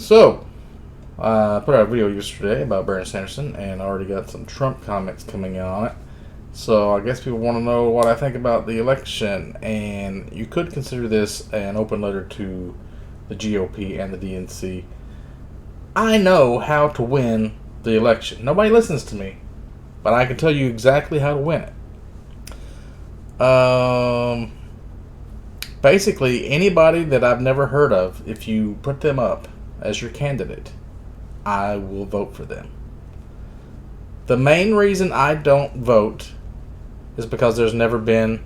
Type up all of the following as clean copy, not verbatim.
So, I put out a video yesterday about Bernie Sanderson, and I already got some Trump comments coming in on it. So, I guess people want to know what I think about the election, and you could consider this an open letter to the GOP and the DNC. I know how to win the election. Nobody listens to me, but I can tell you exactly how to win it. Basically, anybody that I've never heard of, if you put them up as your candidate, I will vote for them. The main reason I don't vote is because there's never been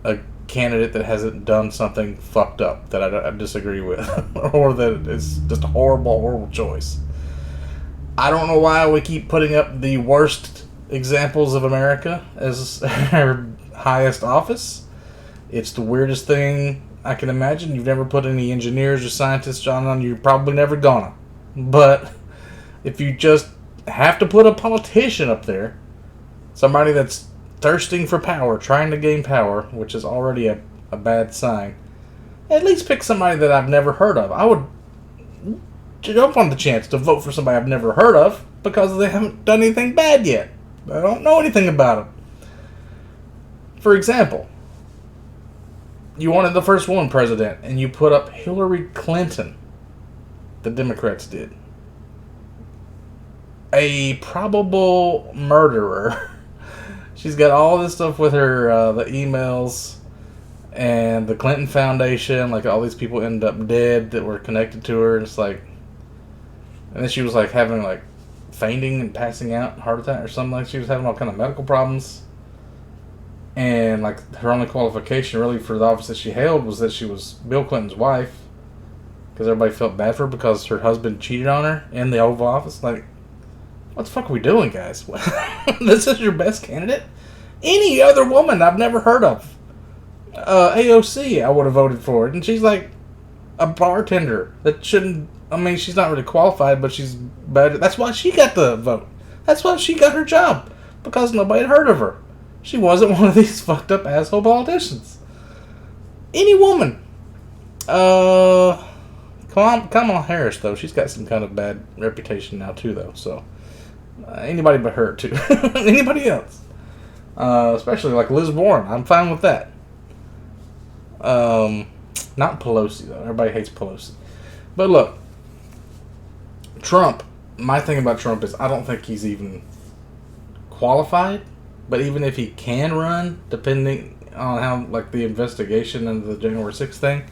a candidate that hasn't done something fucked up that I disagree with, or that is just a horrible, horrible choice. I don't know why we keep putting up the worst examples of America as our highest office. It's the weirdest thing I can imagine. You've never put any engineers or scientists on, you're probably never gonna. But if you just have to put a politician up there, somebody that's thirsting for power, trying to gain power, which is already a bad sign, at least pick somebody that I've never heard of. I would jump on the chance to vote for somebody I've never heard of because they haven't done anything bad yet. I don't know anything about them. For example, you wanted the first woman president, and you put up Hillary Clinton. The Democrats did. A probable murderer. She's got all this stuff with her, the emails, and the Clinton Foundation. Like, all these people end up dead that were connected to her. And it's like, and then she was like having like fainting and passing out, heart attack or something. Like, she was having all kind of medical problems. And like her only qualification really for the office that she held was that she was Bill Clinton's wife, because everybody felt bad for her because her husband cheated on her in the Oval Office. Like, what the fuck are we doing, guys? This is your best candidate? Any other woman I've never heard of. AOC, I would have voted for it, and she's like a bartender that shouldn't. I mean, she's not really qualified, but she's better. That's why she got the vote. That's why she got her job, because nobody had heard of her. She wasn't one of these fucked up asshole politicians. Any woman. Kamala Harris, though, she's got some kind of bad reputation now, too, though. So, anybody but her, too. Anybody else. Especially like Liz Warren. I'm fine with that. Not Pelosi, though. Everybody hates Pelosi. But look, Trump, my thing about Trump is I don't think he's even qualified. But even if he can run, depending on how, like, the investigation and the January 6th thing,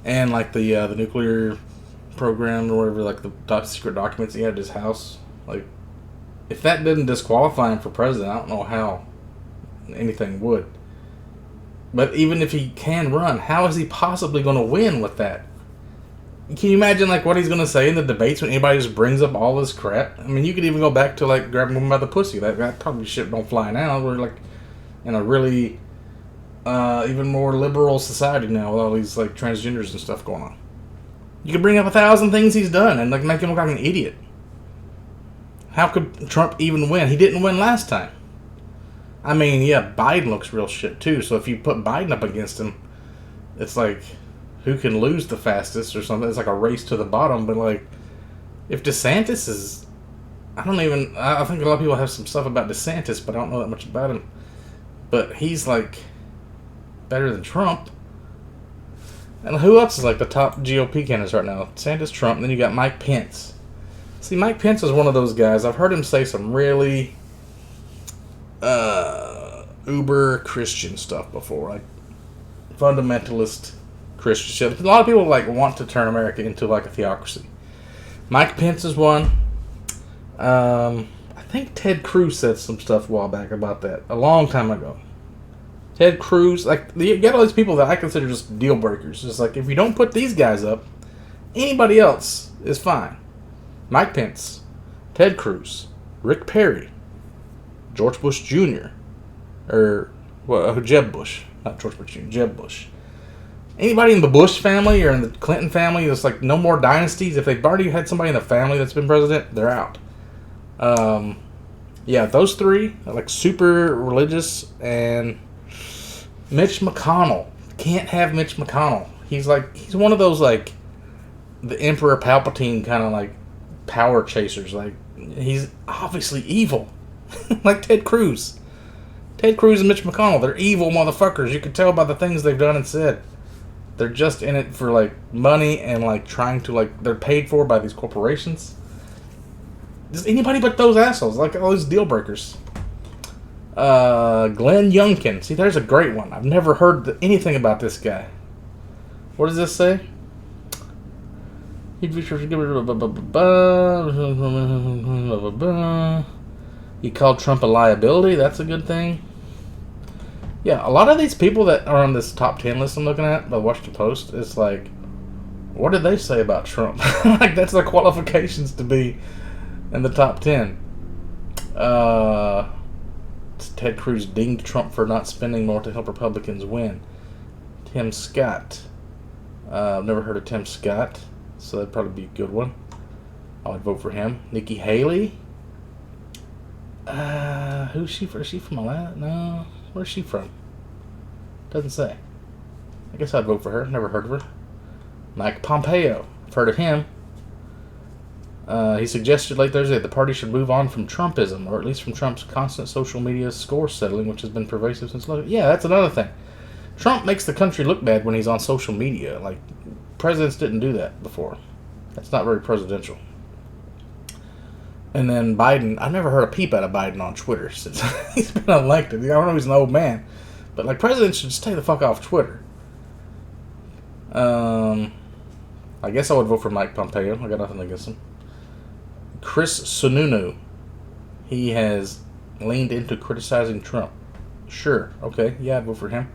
and, like, the nuclear program or whatever, like, the secret documents he had at his house, like, if that didn't disqualify him for president, I don't know how anything would. But even if he can run, how is he possibly going to win with that? Can you imagine, like, what he's going to say in the debates when anybody just brings up all this crap? I mean, you could even go back to, like, grabbing women by the pussy. That probably shit don't fly now. We're, like, in a really even more liberal society now with all these, like, transgenders and stuff going on. You could bring up 1,000 things he's done and, like, make him look like an idiot. How could Trump even win? He didn't win last time. I mean, yeah, Biden looks real shit, too. So if you put Biden up against him, it's like, who can lose the fastest or something. It's like a race to the bottom. But, like, if DeSantis is... I think a lot of people have some stuff about DeSantis, but I don't know that much about him. But he's, like, better than Trump. And who else is, like, the top GOP candidates right now? DeSantis, Trump, and then you got Mike Pence. See, Mike Pence is one of those guys. I've heard him say some really uber Christian stuff before. Like, fundamentalist Christian shit. A lot of people like want to turn America into like a theocracy. Mike Pence is one. I think Ted Cruz said some stuff a while back about that a long time ago. Ted Cruz, like, you get all these people that I consider just deal breakers. Just like, if you don't put these guys up, anybody else is fine. Mike Pence, Ted Cruz, Rick Perry, George Bush Jr., Jeb Bush, not George Bush Jr., Jeb Bush. Anybody in the Bush family or in the Clinton family that's like no more dynasties, if they've already had somebody in the family that's been president, they're out. Yeah, those three are like super religious, and Mitch McConnell. Can't have Mitch McConnell. He's one of those like the Emperor Palpatine kind of like power chasers. Like, he's obviously evil. Like Ted Cruz. Ted Cruz and Mitch McConnell, they're evil motherfuckers. You can tell by the things they've done and said. They're just in it for like money and like trying to like, they're paid for by these corporations. Just anybody but those assholes, like all these deal breakers. Glenn Youngkin. See, there's a great one. I've never heard anything about this guy. What does this say? He called Trump a liability. That's a good thing. Yeah, a lot of these people that are on this top 10 list I'm looking at by Washington Post, it's like, what did they say about Trump? Like, that's their qualifications to be in the top 10. Ted Cruz dinged Trump for not spending more to help Republicans win. Tim Scott. I've never heard of Tim Scott, so that'd probably be a good one. I would vote for him. Nikki Haley. Who's she from? Is she from Atlanta? No. Where's she from? Doesn't say. I guess I'd vote for her. Never heard of her. Mike Pompeo. I've heard of him. He suggested late Thursday that the party should move on from Trumpism, or at least from Trump's constant social media score settling, which has been pervasive since... Yeah, that's another thing. Trump makes the country look bad when he's on social media. Like, presidents didn't do that before. That's not very presidential. And then Biden, I've never heard a peep out of Biden on Twitter since he's been elected. I don't know, he's an old man. But, like, presidents should stay the fuck off Twitter. I guess I would vote for Mike Pompeo. I got nothing against him. Chris Sununu. He has leaned into criticizing Trump. Sure. Okay. Yeah, I'd vote for him.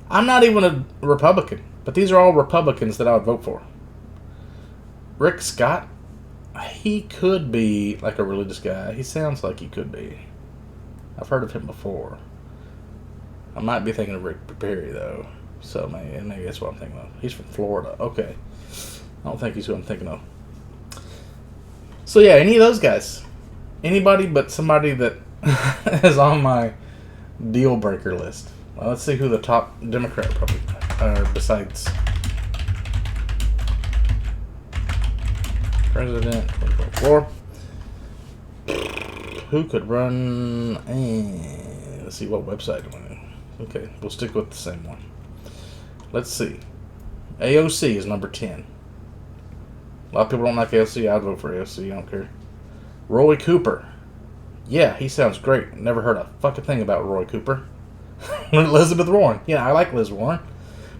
I'm not even a Republican, but these are all Republicans that I would vote for. Rick Scott. He could be like a religious guy. He sounds like he could be. I've heard of him before. I might be thinking of Rick Perry, though. So maybe that's what I'm thinking of. He's from Florida. Okay. I don't think he's who I'm thinking of. So yeah, any of those guys. Anybody but somebody that is on my deal breaker list. Well, let's see who the top Democrat probably are besides President 2024. Who could run? Let's see what website do I know. Okay, we'll stick with the same one. Let's see. AOC is number 10. A lot of people don't like AOC. I'd vote for AOC. I don't care. Roy Cooper. Yeah, he sounds great. Never heard a fucking thing about Roy Cooper. Elizabeth Warren. Yeah, I like Liz Warren.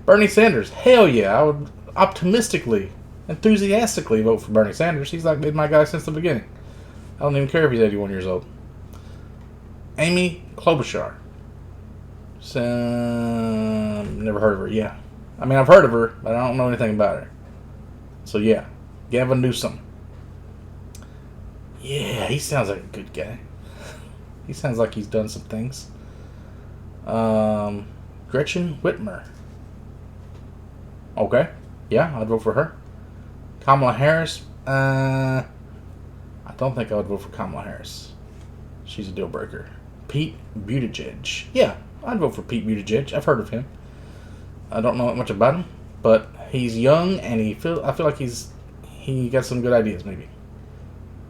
Bernie Sanders. Hell yeah. I would optimistically, enthusiastically vote for Bernie Sanders. He's like been my guy since the beginning. I don't even care if he's 81 years old. Amy Klobuchar. Never heard of her. Yeah. I mean, I've heard of her, but I don't know anything about her. So yeah. Gavin Newsom. Yeah, he sounds like a good guy. He sounds like he's done some things. Gretchen Whitmer. Okay. Yeah, I'd vote for her. Kamala Harris. I don't think I would vote for Kamala Harris. She's a deal breaker. Pete Buttigieg. Yeah, I'd vote for Pete Buttigieg. I've heard of him. I don't know much about him, but he's young and I feel like he got some good ideas maybe.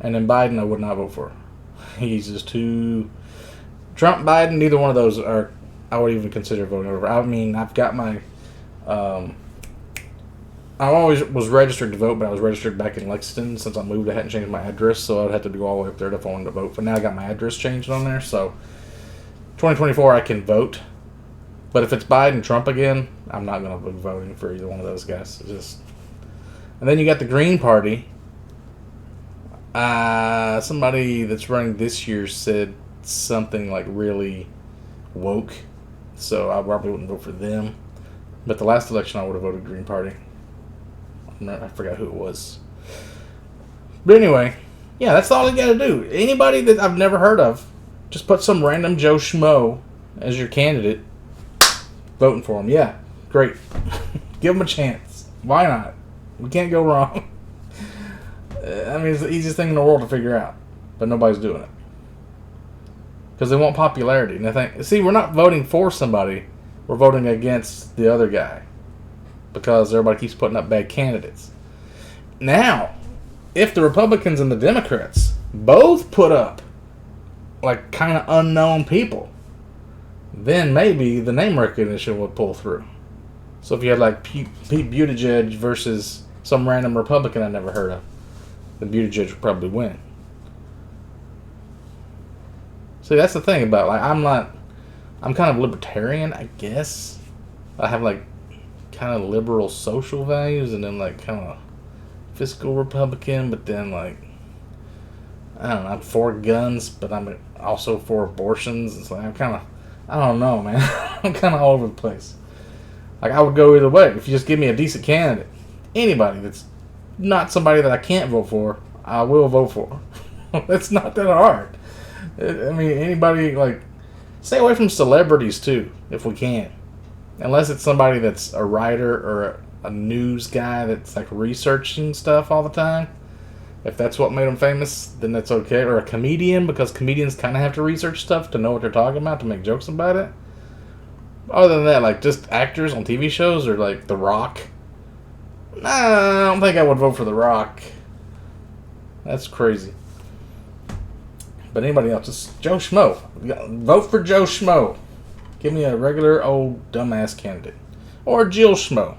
And then Biden I would not vote for. He's just too... Trump, Biden, neither one of those are... I would even consider voting over. I mean, I've got my... I always was registered to vote, but I was registered back in Lexington. Since I moved, I hadn't changed my address, so I'd have to go all the way up there if I wanted to vote. But now I got my address changed on there, so 2024 I can vote. But if it's Biden, Trump again, I'm not going to be voting for either one of those guys. It's just... And then you got the Green Party. Somebody that's running this year said something like really woke, so I probably wouldn't vote for them. But the last election I would have voted Green Party. I forgot who it was. But anyway, yeah, that's all you got to do. Anybody that I've never heard of, just put some random Joe Schmo as your candidate, voting for him. Yeah, great. Give him a chance. Why not? We can't go wrong. I mean, it's the easiest thing in the world to figure out, but nobody's doing it because they want popularity. And they think, see, we're not voting for somebody; we're voting against the other guy because everybody keeps putting up bad candidates. Now, if the Republicans and the Democrats both put up like kind of unknown people, then maybe the name recognition would pull through. So if you had like Pete Buttigieg versus some random Republican I never heard of, then Buttigieg would probably win. See, that's the thing about, like, I'm kind of libertarian, I guess. I have like kind of liberal social values, and then like kind of fiscal Republican, but then like, I don't know, I'm for guns, but I'm also for abortions. It's like, I don't know, man. I'm kind of all over the place. Like, I would go either way. If you just give me a decent candidate, anybody that's not somebody that I can't vote for, I will vote for. It's not that hard. I mean, anybody, like, stay away from celebrities too, if we can. Unless it's somebody that's a writer or a news guy that's like researching stuff all the time. If that's what made them famous, then that's okay. Or a comedian, because comedians kind of have to research stuff to know what they're talking about, to make jokes about it. Other than that, like, just actors on TV shows, or like The Rock. Nah, I don't think I would vote for The Rock. That's crazy. But anybody else, just Joe Schmo. Vote for Joe Schmo. Give me a regular old dumbass candidate. Or Jill Schmo.